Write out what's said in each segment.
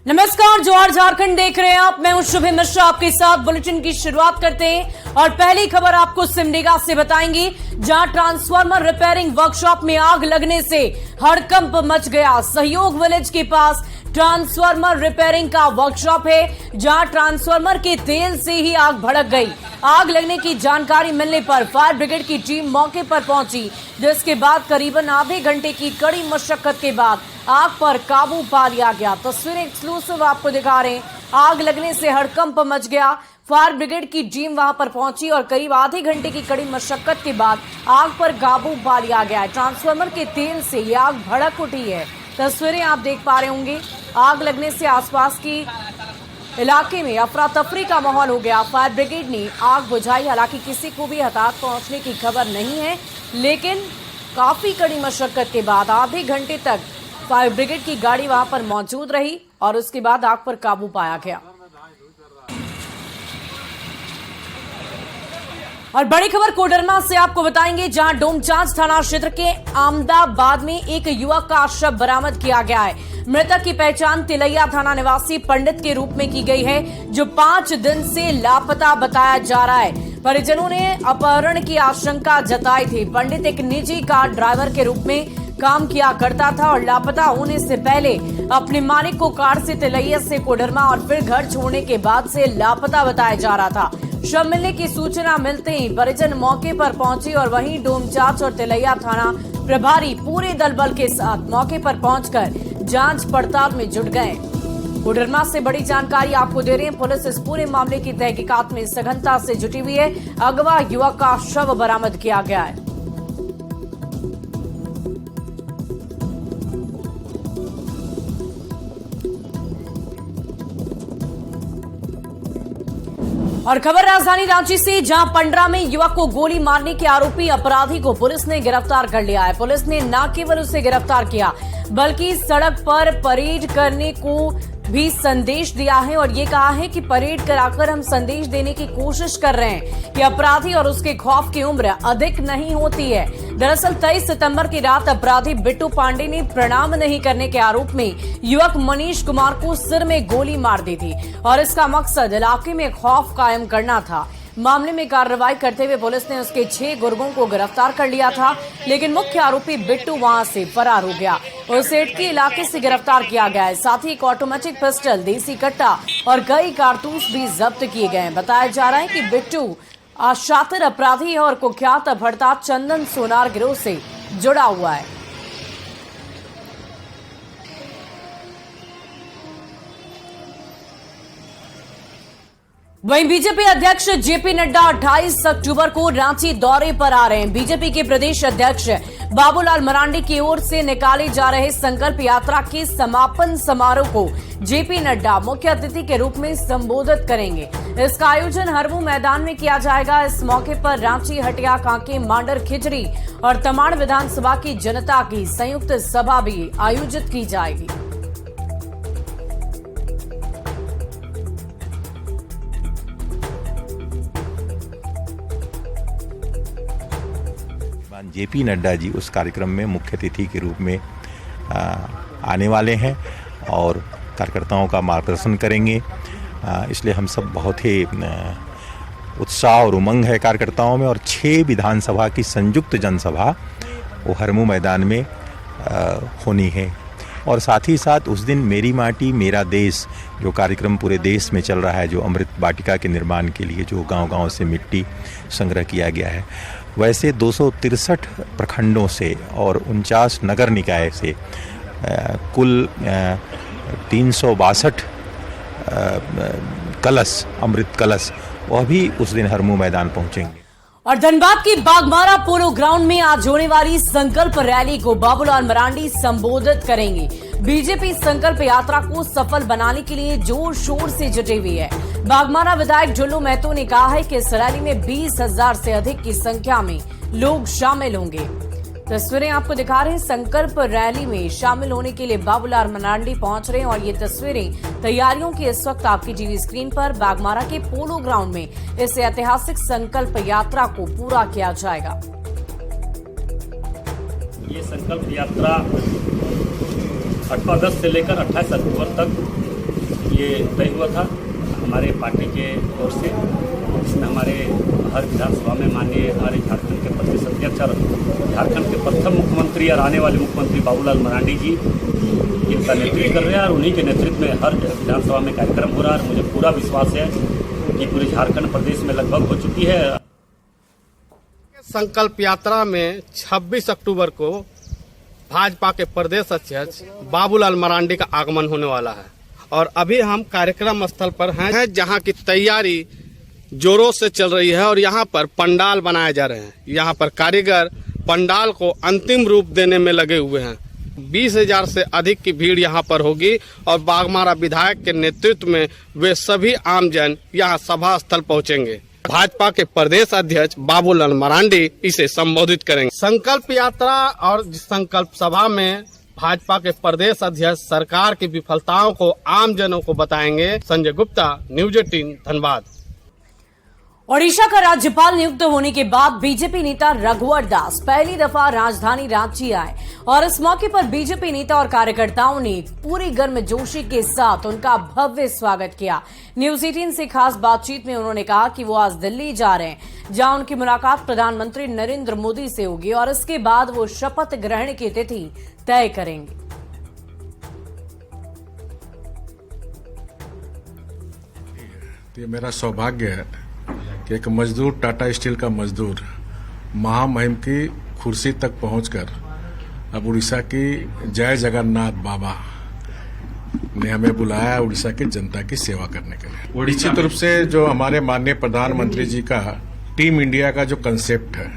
नमस्कार, जोहार झारखंड देख रहे हैं आप। मैं हूं शुभे मिश्रा, आपके साथ बुलेटिन की शुरुआत करते हैं और पहली खबर आपको सिमडेगा से बताएंगे, जहां ट्रांसफार्मर रिपेयरिंग वर्कशॉप में आग लगने से हड़कंप मच गया। सहयोग विलेज के पास ट्रांसफार्मर रिपेयरिंग का वर्कशॉप है, जहां ट्रांसफार्मर के तेल से ही आग भड़क गई। आग लगने की जानकारी मिलने पर फायर ब्रिगेड की टीम मौके पर पहुंची, जिसके बाद करीबन आधे घंटे की कड़ी मशक्कत के बाद आग पर काबू पा लिया गया। तस्वीरें एक्सक्लूसिव आपको दिखा रहे हैं। आग लगने से हड़कंप मच गया। फायर ब्रिगेड की टीम वहां पर पहुंची और करीब आधे घंटे की कड़ी मशक्कत के बाद आग पर काबू पा लिया गया है। ट्रांसफार्मर के तेल से ये आग भड़क उठी है। तस्वीरें आप देख पा रहे होंगे। आग लगने से आसपास की इलाके में अफरा तफरी का माहौल हो गया। फायर ब्रिगेड ने आग बुझाई, हालांकि किसी को भी हताहत पहुंचने की खबर नहीं है, लेकिन काफी कड़ी मशक्कत के बाद आधे घंटे तक फायर ब्रिगेड की गाड़ी वहां पर मौजूद रही और उसके बाद आग पर काबू पाया गया। और बड़ी खबर कोडरमा से आपको बताएंगे, जहां डोमचांच थाना क्षेत्र के आमदाबाद में एक युवक का शव बरामद किया गया है। मृतक की पहचान तिलैया थाना निवासी पंडित के रूप में की गई है, जो 5 दिन से लापता बताया जा रहा है। परिजनों ने अपहरण की आशंका जताई थी। पंडित एक निजी कार ड्राइवर के रूप में काम किया करता था और लापता होने से पहले अपने मालिक को कार से तिलैया से कोडरमा और फिर घर छोड़ने के बाद से लापता बताया जा रहा था। शव मिलने की सूचना मिलते ही परिजन मौके पर पहुंचे और वहीं डोमचांच और तिलैया थाना प्रभारी पूरे दल बल के साथ मौके पर पहुंचकर जांच पड़ताल में जुट गए। कोडरमा से बड़ी जानकारी आपको दे रहे हैं। पुलिस इस पूरे मामले की तहकीकात में सघनता से जुटी हुई है। अगवा युवक का शव बरामद किया गया है। और खबर राजधानी रांची से, जहां पंडरा में युवक को गोली मारने के आरोपी अपराधी को पुलिस ने गिरफ्तार कर लिया है। पुलिस ने न केवल उसे गिरफ्तार किया, बल्कि सड़क पर परेड करने को भी संदेश दिया है और ये कहा है कि परेड कराकर हम संदेश देने की कोशिश कर रहे हैं कि अपराधी और उसके खौफ की उम्र अधिक नहीं होती है। दरअसल 23 सितंबर की रात अपराधी बिट्टू पांडे ने प्रणाम नहीं करने के आरोप में युवक मनीष कुमार को सिर में गोली मार दी थी और इसका मकसद इलाके में खौफ कायम करना था। मामले में कार्रवाई करते हुए पुलिस ने उसके 6 गुर्गों को गिरफ्तार कर लिया था, लेकिन मुख्य आरोपी बिट्टू वहां से फरार हो गया। उसे इटकी इलाके से गिरफ्तार किया गया है। साथ ही एक ऑटोमेटिक पिस्टल, देसी कट्टा और कई कारतूस भी जब्त किए गए हैं। बताया जा रहा है कि बिट्टू शातिर अपराधी है और कुख्यात अपहर्ता चंदन सोनार गिरोह से जुड़ा हुआ है। वहीं बीजेपी अध्यक्ष जेपी नड्डा 28 अक्टूबर को रांची दौरे पर आ रहे हैं। बीजेपी के प्रदेश अध्यक्ष बाबूलाल मरांडी की ओर से निकाले जा रहे संकल्प यात्रा के समापन समारोह को जेपी नड्डा मुख्य अतिथि के रूप में संबोधित करेंगे। इसका आयोजन हरमू मैदान में किया जाएगा। इस मौके पर रांची, हटिया, कांके, मांडर, खिजरी और तमाड़ विधानसभा की जनता की संयुक्त सभा भी आयोजित की जाएगी। जेपी नड्डा जी उस कार्यक्रम में मुख्य अतिथि के रूप में आने वाले हैं और कार्यकर्ताओं का मार्गदर्शन करेंगे। इसलिए हम सब बहुत ही उत्साह और उमंग है कार्यकर्ताओं में। और 6 विधानसभा की संयुक्त जनसभा वो हरमू मैदान में होनी है। और साथ ही साथ उस दिन मेरी माटी मेरा देश जो कार्यक्रम पूरे देश में चल रहा है, जो अमृत वाटिका के निर्माण के लिए जो गांव-गांव से मिट्टी संग्रह किया गया है, वैसे 263 प्रखंडों से और 49 नगर निकाय से कुल 362 कलश, अमृत कलश, वह भी उस दिन हरमू मैदान पहुंचेंगे। और धनबाद की बागमारा पोलो ग्राउंड में आज होने वाली संकल्प रैली को बाबूलाल मरांडी संबोधित करेंगे। बीजेपी संकल्प यात्रा को सफल बनाने के लिए जोर शोर से जुटी हुई है। बागमारा विधायक ढुल्लू महतो ने कहा है कि इस रैली में 20,000 से अधिक की संख्या में लोग शामिल होंगे। तस्वीरें आपको दिखा रहे हैं। संकल्प रैली में शामिल होने के लिए बाबूलाल मरांडी पहुंच रहे हैं और ये तस्वीरें तैयारियों की इस वक्त आपकी टीवी स्क्रीन पर। बागमारा के पोलो ग्राउंड में इस ऐतिहासिक संकल्प यात्रा को पूरा किया जाएगा। ये संकल्प यात्रा 18 अगस्त से लेकर 28 अक्टूबर तक ये तय हुआ था हमारे पार्टी के ओर से, जिसमें हमारे हर विधानसभा में माननीय हमारे झारखंड के प्रदेश अध्यक्ष और झारखंड के प्रथम मुख्यमंत्री और आने वाले मुख्यमंत्री बाबूलाल मरांडी जी इनका नेतृत्व कर रहे हैं और उन्हीं के नेतृत्व में हर विधानसभा में कार्यक्रम हो रहा है। और मुझे पूरा विश्वास है कि पूरे झारखंड प्रदेश में लगभग हो चुकी है। संकल्प यात्रा में 26 अक्टूबर को भाजपा के प्रदेश अध्यक्ष बाबूलाल मरांडी का आगमन होने वाला है और अभी हम कार्यक्रम स्थल पर हैं जहां की तैयारी जोरों से चल रही है और यहां पर पंडाल बनाए जा रहे हैं। यहां पर कारीगर पंडाल को अंतिम रूप देने में लगे हुए हैं। 20,000 से अधिक की भीड़ यहां पर होगी और बाघमारा विधायक के नेतृत्व में वे सभी आमजन यहां सभा स्थल पहुंचेंगे। भाजपा के प्रदेश अध्यक्ष बाबूलाल मरांडी इसे संबोधित करेंगे। संकल्प यात्रा और संकल्प सभा में भाजपा के प्रदेश अध्यक्ष सरकार की विफलताओं को आमजनों को बताएंगे। संजय गुप्ता, न्यूज 18 धनबाद। ओडिशा का राज्यपाल नियुक्त होने के बाद बीजेपी नेता रघुवर दास पहली दफा राजधानी रांची आए और इस मौके पर बीजेपी नेता और कार्यकर्ताओं ने पूरी गर्मजोशी के साथ उनका भव्य स्वागत किया। न्यूज 18 से खास बातचीत में उन्होंने कहा कि वो आज दिल्ली जा रहे हैं, जहां उनकी मुलाकात प्रधानमंत्री नरेंद्र मोदी से होगी और इसके बाद वो शपथ ग्रहण की तिथि तय करेंगे। ये मेरा सौभाग्य है कि एक मजदूर, टाटा स्टील का मजदूर, महामहिम की कुर्सी तक पहुंचकर अब उड़ीसा की जय जगन्नाथ बाबा ने हमें बुलाया उड़ीसा की जनता की सेवा करने के लिए। निश्चित रूप से जो हमारे माननीय प्रधानमंत्री जी का टीम इंडिया का जो कंसेप्ट है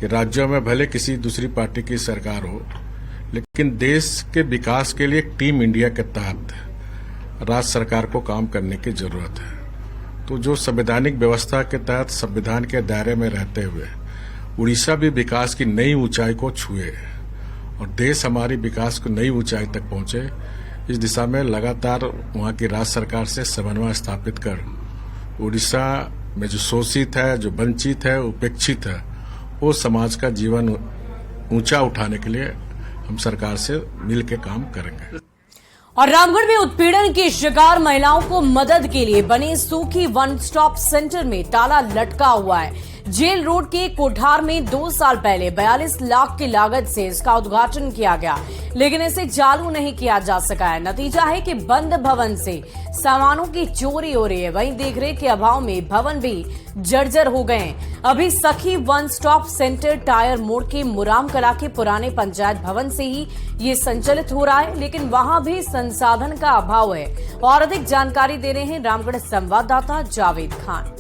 कि राज्यों में भले किसी दूसरी पार्टी की सरकार हो, लेकिन देश के विकास के लिए टीम इंडिया के तहत राज्य सरकार को काम करने की जरूरत है। तो जो संवैधानिक व्यवस्था के तहत संविधान के दायरे में रहते हुए उड़ीसा भी विकास की नई ऊंचाई को छुए और देश हमारी विकास को नई ऊंचाई तक पहुंचे, इस दिशा में लगातार वहां की राज्य सरकार से समन्वय स्थापित कर उड़ीसा में जो शोषित है, जो वंचित है, उपेक्षित है, वो समाज का जीवन ऊंचा उठाने के लिए हम सरकार से मिल के काम करेंगे। और रामगढ़ में उत्पीड़न की शिकार महिलाओं को मदद के लिए बने सूखी वन स्टॉप सेंटर में ताला लटका हुआ है। जेल रोड के कोठार में 2 साल पहले 42 लाख की लागत से इसका उद्घाटन किया गया, लेकिन इसे चालू नहीं किया जा सका है। नतीजा है कि बंद भवन से सामानों की चोरी हो रही है, वहीं देखरेख के अभाव में भवन भी जर्जर हो गए हैं। अभी सखी वन स्टॉप सेंटर टायर मोड़ के मुराम कला के पुराने पंचायत भवन से ही ये संचालित हो रहा है, लेकिन वहां भी संसाधन का अभाव है। और अधिक जानकारी दे रहे हैं रामगढ़ संवाददाता जावेद खान।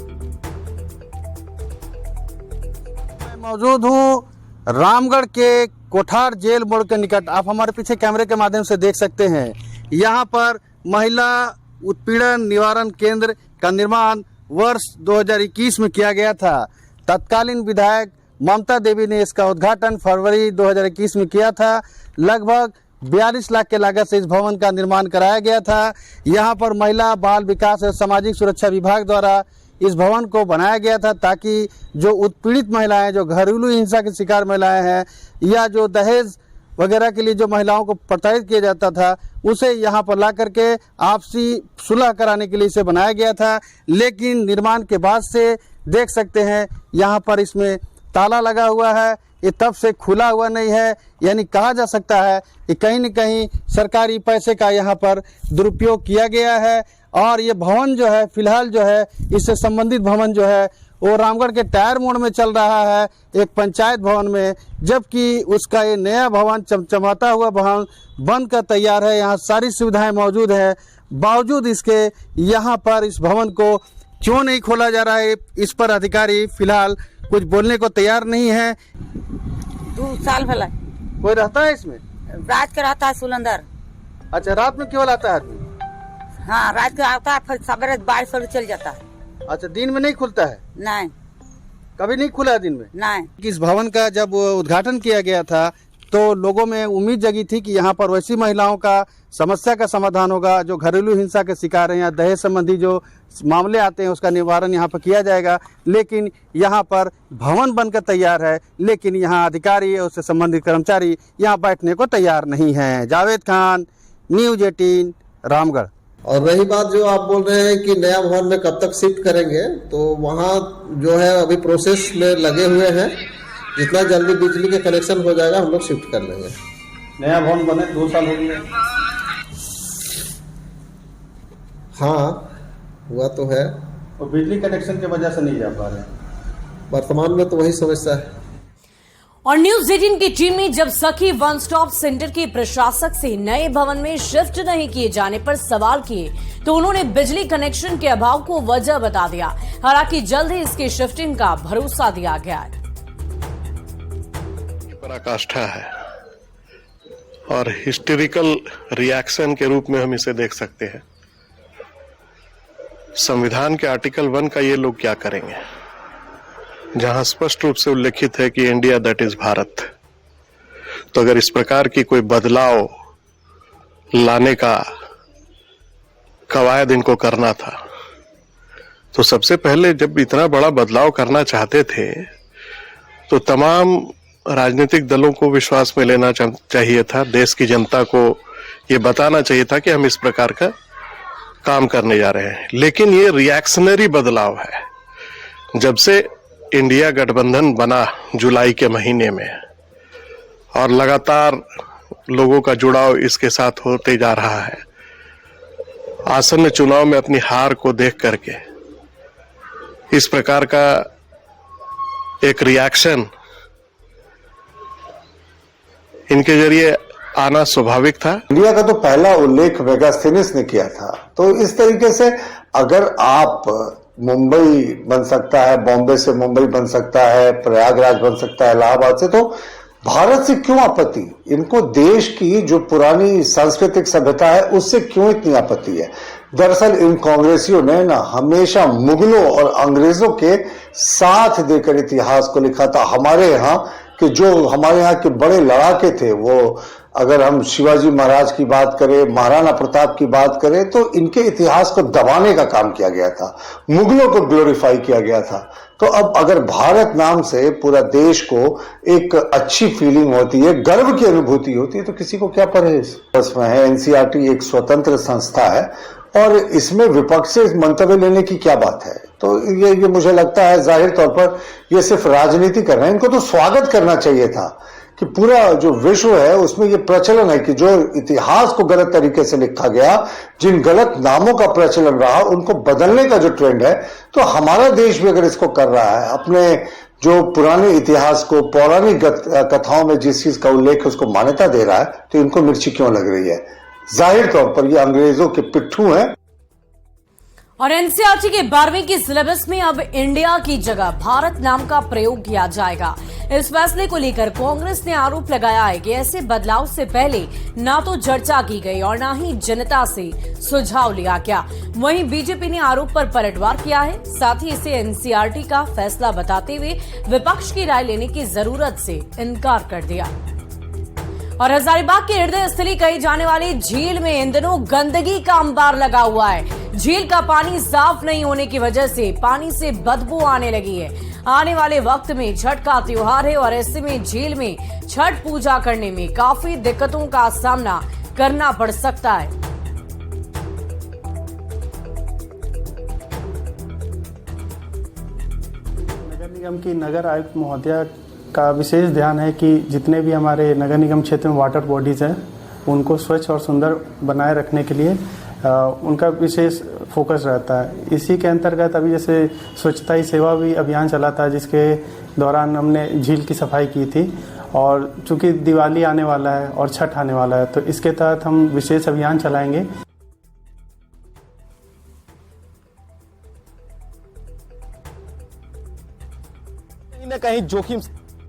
मौजूद हूँ रामगढ़ के कोठार जेल मोड़ के निकट। आप हमारे पीछे कैमरे के माध्यम से देख सकते हैं, यहाँ पर महिला उत्पीड़न निवारण केंद्र का निर्माण वर्ष 2021 में किया गया था। तत्कालीन विधायक ममता देवी ने इसका उद्घाटन फरवरी 2021 में किया था। लगभग 42 लाख के लागत से इस भवन का निर्माण कराया गया था। यहाँ पर महिला बाल विकास और सामाजिक सुरक्षा विभाग द्वारा इस भवन को बनाया गया था ताकि जो उत्पीड़ित महिलाएं, जो घरेलू हिंसा के शिकार महिलाएं हैं या जो दहेज वगैरह के लिए जो महिलाओं को प्रताड़ित किया जाता था, उसे यहाँ पर ला करके आपसी सुलह कराने के लिए इसे बनाया गया था। लेकिन निर्माण के बाद से देख सकते हैं यहाँ पर इसमें ताला लगा हुआ है, ये तब से खुला हुआ नहीं है। यानी कहा जा सकता है कि कहीं न कहीं सरकारी पैसे का यहाँ पर दुरुपयोग किया गया है। और ये भवन जो है फिलहाल जो है इससे संबंधित भवन जो है वो रामगढ़ के टायर मोड़ में चल रहा है, एक पंचायत भवन में, जबकि उसका ये नया भवन चमचमाता हुआ भवन बन कर तैयार है। यहाँ सारी सुविधाएं मौजूद है, बावजूद इसके यहाँ पर इस भवन को क्यों नहीं खोला जा रहा है, इस पर अधिकारी फिलहाल कुछ बोलने को तैयार नहीं है। 2 साल भला कोई रहता है इसमें? रात का रहता है सुलंदर। अच्छा, रात में केवल आता है आदमी? हाँ, रात को आता है, फिर सवेरे 22 बजे चल जाता है। अच्छा, दिन में नहीं खुलता है? नहीं, कभी नहीं खुला है दिन में? नहीं। इस भवन का जब उद्घाटन किया गया था तो लोगों में उम्मीद जगी थी कि यहाँ पर वैसी महिलाओं का समस्या का समाधान होगा जो घरेलू हिंसा के शिकार हैं या दहेज संबंधी जो मामले आते हैं उसका निवारण यहाँ पर किया जाएगा। लेकिन यहाँ पर भवन बनकर तैयार है, लेकिन यहाँ अधिकारी और उससे संबंधित कर्मचारी यहाँ बैठने को तैयार नहीं हैं। जावेद खान, न्यूज 18 रामगढ़। और रही बात जो आप बोल रहे हैं कि नया भवन में कब तक शिफ्ट करेंगे, तो वहाँ जो है अभी प्रोसेस में लगे हुए हैं। जितना जल्दी बिजली के कनेक्शन हो जाएगा हम लोग शिफ्ट कर लेंगे। नया भवन बने 2 साल हो गए। हाँ, हुआ तो है। और बिजली कनेक्शन की वजह से नहीं जा पा रहे। वर्तमान में तो वही समस्या है। और न्यूज 18 की टीम ने जब सखी वन स्टॉप सेंटर के प्रशासक से नए भवन में शिफ्ट नहीं किए जाने पर सवाल किए तो उन्होंने बिजली कनेक्शन के अभाव को वजह बता दिया। हालांकि जल्द ही इसकी शिफ्टिंग का भरोसा दिया गया है। पराकाष्ठा है और हिस्टेरिकल रिएक्शन के रूप में हम इसे देख सकते हैं। संविधान के आर्टिकल 1 का ये लोग क्या करेंगे, जहां स्पष्ट रूप से उल्लेखित है कि इंडिया दैट इज भारत। तो अगर इस प्रकार की कोई बदलाव लाने का कवायद इनको करना था, तो सबसे पहले जब इतना बड़ा बदलाव करना चाहते थे तो तमाम राजनीतिक दलों को विश्वास में लेना चाहिए था। देश की जनता को ये बताना चाहिए था कि हम इस प्रकार का काम करने जा रहे हैं। लेकिन ये रिएक्शनरी बदलाव है। जब से इंडिया गठबंधन बना जुलाई के महीने में और लगातार लोगों का जुड़ाव इसके साथ होते जा रहा है, आसन्न चुनाव में अपनी हार को देख करके इस प्रकार का एक रिएक्शन इनके जरिए आना स्वाभाविक था। इंडिया का तो पहला उल्लेख मेगास्थेनिस ने किया था। तो इस तरीके से अगर आप मुंबई बन सकता है, बॉम्बे से मुंबई बन सकता है, प्रयागराज बन सकता है इलाहाबाद से, तो भारत से क्यों आपत्ति? इनको देश की जो पुरानी सांस्कृतिक सभ्यता है उससे क्यों इतनी आपत्ति है? दरअसल इन कांग्रेसियों ने ना हमेशा मुगलों और अंग्रेजों के साथ देकर इतिहास को लिखा था। हमारे यहाँ कि जो हमारे यहाँ के बड़े लड़ाके थे, वो अगर हम शिवाजी महाराज की बात करें, महाराणा प्रताप की बात करें, तो इनके इतिहास को दबाने का काम किया गया था, मुगलों को ग्लोरीफाई किया गया था। तो अब अगर भारत नाम से पूरा देश को एक अच्छी फीलिंग होती है, गर्व की अनुभूति होती है, तो किसी को क्या परहेज? इसमें है एनसीईआरटी एक स्वतंत्र संस्था है और इसमें विपक्ष से मंतव्य लेने की क्या बात है? तो ये मुझे लगता है जाहिर तौर पर ये सिर्फ राजनीति कर रहे हैं। इनको तो स्वागत करना चाहिए था कि पूरा जो विश्व है उसमें ये प्रचलन है कि जो इतिहास को गलत तरीके से लिखा गया, जिन गलत नामों का प्रचलन रहा, उनको बदलने का जो ट्रेंड है, तो हमारा देश भी अगर इसको कर रहा है, अपने जो पुराने इतिहास को, पौराणिक कथाओं में जिस चीज का उल्लेख उसको मान्यता दे रहा है, तो इनको मिर्ची क्यों लग रही है? जाहिर तौर पर ये अंग्रेजों के पिट्ठू हैं। और एनसीईआरटी के 12वीं की सिलेबस में अब इंडिया की जगह भारत नाम का प्रयोग किया जाएगा। इस फैसले को लेकर कांग्रेस ने आरोप लगाया है कि ऐसे बदलाव से पहले ना तो चर्चा की गई और ना ही जनता से सुझाव लिया गया। वहीं बीजेपी ने आरोप पर पलटवार किया है, साथ ही इसे एनसीईआरटी का फैसला बताते हुए विपक्ष की राय लेने की जरूरत से इनकार कर दिया। और हजारीबाग के हृदय स्थली कही जाने वाली झील में इन दिनों गंदगी का अंबार लगा हुआ है। झील का पानी साफ नहीं होने की वजह से पानी से बदबू आने लगी है। आने वाले वक्त में छठ का त्योहार है और ऐसे में झील में छठ पूजा करने में काफी दिक्कतों का सामना करना पड़ सकता है। नगर निगम की नगर आयुक्त महोदया का विशेष ध्यान है कि जितने भी हमारे नगर निगम क्षेत्र में वाटर बॉडीज हैं उनको स्वच्छ और सुंदर बनाए रखने के लिए उनका विशेष फोकस रहता है। इसी के अंतर्गत अभी जैसे स्वच्छता ही सेवा भी अभियान चला था, जिसके दौरान हमने झील की सफाई की थी। और चूंकि दिवाली आने वाला है और छठ आने वाला है, तो इसके तहत हम विशेष अभियान चलाएंगे। कहीं न कहीं जोखिम,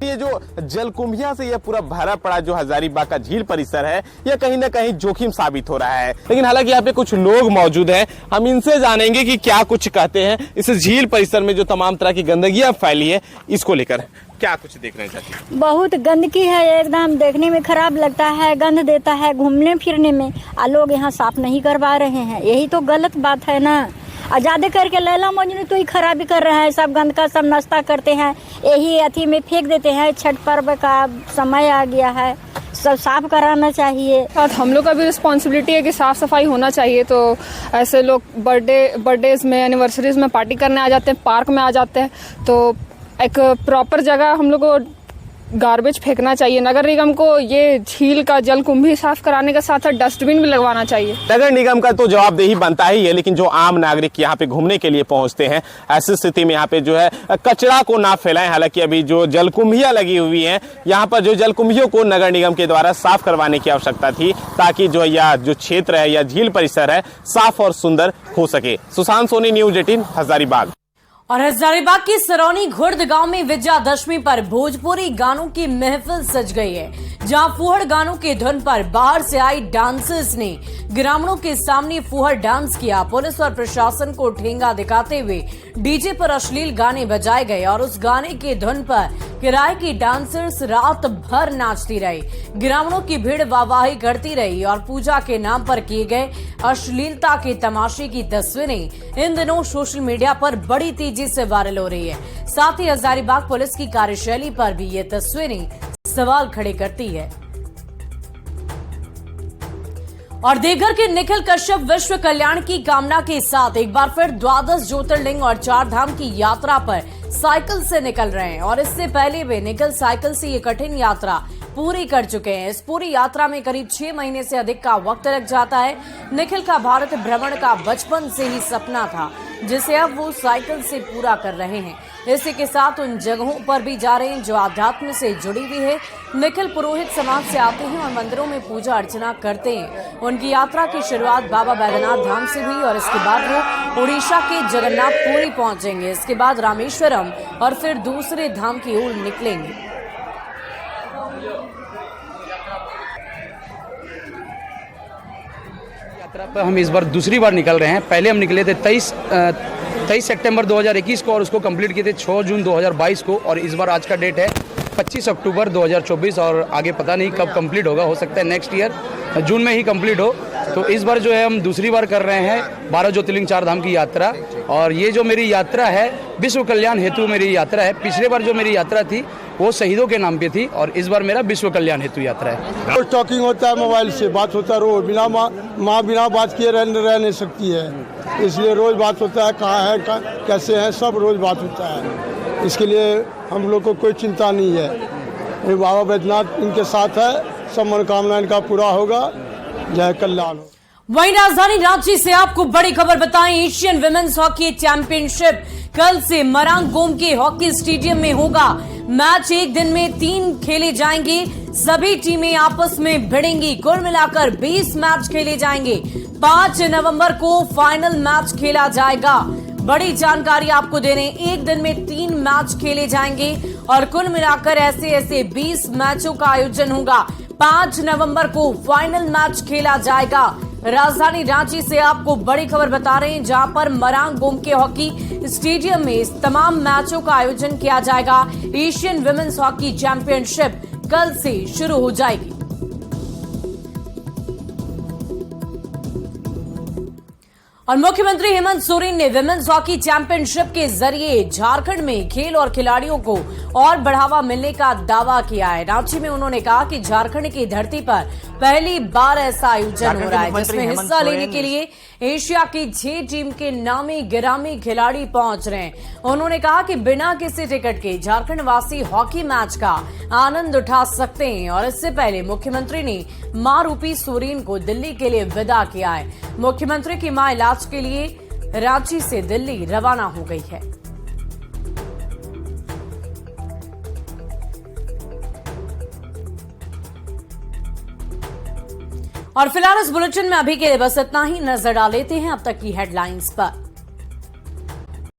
ये जो जलकुंभिया से यह पूरा भरा पड़ा जो हजारीबाग का झील परिसर है, यह कहीं न कहीं जोखिम साबित हो रहा है। लेकिन हालांकि यहाँ पे कुछ लोग मौजूद हैं, हम इनसे जानेंगे कि क्या कुछ कहते हैं इस झील परिसर में जो तमाम तरह की गंदगियां फैली है, इसको लेकर क्या कुछ देखना चाहते हैं? बहुत गंदगी है, एकदम देखने में खराब लगता है, गंध देता है घूमने फिरने में, और लोग यहाँ साफ नहीं करवा रहे हैं। यही तो गलत बात है ना। आजादी करके लैला मजनू तो ही खराबी कर रहा है, सब गंद का सब नाश्ता करते हैं, यही अथी में फेंक देते हैं। छठ पर्व का समय आ गया है, सब साफ कराना चाहिए। हम लोग का भी रिस्पॉन्सिबिलिटी है कि साफ सफाई होना चाहिए। तो ऐसे लोग बर्थडेज में, एनिवर्सरीज में पार्टी करने आ जाते हैं, पार्क में आ जाते हैं, तो एक प्रॉपर जगह हम लोग को गार्बेज फेंकना चाहिए। नगर निगम को ये झील का जल कुंभी साफ कराने के साथ साथ डस्टबिन भी लगवाना चाहिए। नगर निगम का तो जवाबदेही बनता ही है, लेकिन जो आम नागरिक यहाँ पे घूमने के लिए पहुंचते हैं, ऐसी स्थिति में यहाँ पे जो है कचरा को ना फैलाएं। हालांकि अभी जो जलकुंभियां लगी हुई हैं, यहाँ पर जो जलकुंभियों को नगर निगम के द्वारा साफ करवाने की आवश्यकता थी, ताकि जो यह जो क्षेत्र है या झील परिसर है साफ और सुंदर हो सके। सुशांत सोनी, न्यूज 18, हजारीबाग। और हजारीबाग की सरौनी घुर्द गांव में विजयादशमी पर भोजपुरी गानों की महफिल सज गई है, जहां फुहड़ गानों के धुन पर बाहर से आई डांसर्स ने ग्रामीणों के सामने फुहड़ डांस किया। पुलिस और प्रशासन को ठेंगा दिखाते हुए डीजे पर अश्लील गाने बजाए गए और उस गाने के धुन पर किराए की डांसर्स रात भर नाचती रही। ग्रामीणों की भीड़ वाहवाही करती रही और पूजा के नाम पर किए गए अश्लीलता के तमाशे की तस्वीरें इन दिनों सोशल मीडिया पर बड़ी तेजी से वायरल हो रही है। साथ ही हजारीबाग पुलिस की कार्यशैली पर भी ये तस्वीरें सवाल खड़े करती है। और देवघर के निखिल कश्यप विश्व कल्याण की कामना के साथ एक बार फिर 12 ज्योतिर्लिंग और 4 धाम की यात्रा पर साइकिल से निकल रहे हैं। और इससे पहले भी निखिल साइकिल से ये कठिन यात्रा पूरी कर चुके हैं। इस पूरी यात्रा में करीब 6 महीने से अधिक का वक्त लग जाता है। निखिल का भारत भ्रमण का बचपन से ही सपना था, जिसे अब वो साइकिल से पूरा कर रहे हैं। इसी के साथ उन जगहों पर भी जा रहे हैं जो आध्यात्म से जुड़ी हुई है। निखिल पुरोहित समाज से आते हैं और मंदिरों में पूजा अर्चना करते हैं। उनकी यात्रा की शुरुआत बाबा बैद्यनाथ धाम से हुई और इसके बाद वो उड़ीसा के जगन्नाथपुरी पहुंचेंगे। इसके बाद रामेश्वरम और फिर दूसरे धाम की ओर निकलेंगे। यात्रा पर हम इस बार दूसरी बार निकल रहे हैं। पहले हम निकले थे 23 सितंबर 2021 को और उसको कंप्लीट किए थे 6 जून 2022 को। और इस बार आज का डेट है 25 अक्टूबर 2024 और आगे पता नहीं कब कंप्लीट होगा, हो सकता है नेक्स्ट ईयर जून में ही कंप्लीट हो। तो इस बार जो है हम दूसरी बार कर रहे हैं 12 ज्योतिर्लिंग 4 धाम की यात्रा। और ये जो मेरी यात्रा है विश्व कल्याण हेतु मेरी यात्रा है। पिछले बार जो मेरी यात्रा थी वो शहीदों के नाम पे थी और इस बार मेरा विश्व कल्याण हेतु यात्रा है। रोज टॉकिंग होता है, मोबाइल से बात होता है, रोज बिना माँ बिना बात किए रह नहीं सकती है, इसलिए रोज बात होता है, कहाँ है कैसे है, सब रोज बात होता है। इसके लिए हम लोग को कोई चिंता नहीं है। ये बाबा बैद्यनाथ इनके साथ है, सब मनोकामना इनका पूरा होगा। जय कल्याण हो। वहीं राजधानी रांची से आपको बड़ी खबर बताएं, एशियन विमेंस हॉकी चैंपियनशिप कल से मरांगगोम के हॉकी स्टेडियम में होगा। मैच एक दिन में 3 खेले जाएंगे। सभी टीमें आपस में भिड़ेंगी। कुल मिलाकर 20 मैच खेले जाएंगे। 5 नवंबर को फाइनल मैच खेला जाएगा। बड़ी जानकारी आपको दे रहे हैं, एक दिन में 3 मैच खेले जाएंगे और कुल मिलाकर ऐसे 20 मैचों का आयोजन होगा। 5 नवंबर को फाइनल मैच खेला जाएगा। राजधानी रांची से आपको बड़ी खबर बता रहे हैं, जहां पर मरांगगोम के हॉकी स्टेडियम में इस तमाम मैचों का आयोजन किया जाएगा। एशियन विमेंस हॉकी चैंपियनशिप कल से शुरू हो जाएगी। और मुख्यमंत्री हेमंत सोरेन ने विमेंस हॉकी चैंपियनशिप के जरिए झारखंड में खेल और खिलाड़ियों को और बढ़ावा मिलने का दावा किया है। रांची में उन्होंने कहा कि झारखंड की धरती पर पहली बार ऐसा आयोजन हो रहा है जिसमें हिस्सा लेने के लिए एशिया की 6 टीम के नामी गिरामी खिलाड़ी पहुंच रहे हैं। उन्होंने कहा कि बिना किसी टिकट के झारखंड वासी हॉकी मैच का आनंद उठा सकते हैं। और इससे पहले मुख्यमंत्री ने मां रूपी सोरेन को दिल्ली के लिए विदा किया है। मुख्यमंत्री की मां इलाज के लिए रांची से दिल्ली रवाना हो गई है। और फिलहाल इस बुलेटिन में अभी के लिए बस इतना ही। नजर डाल लेते हैं अब तक की हेडलाइंस पर।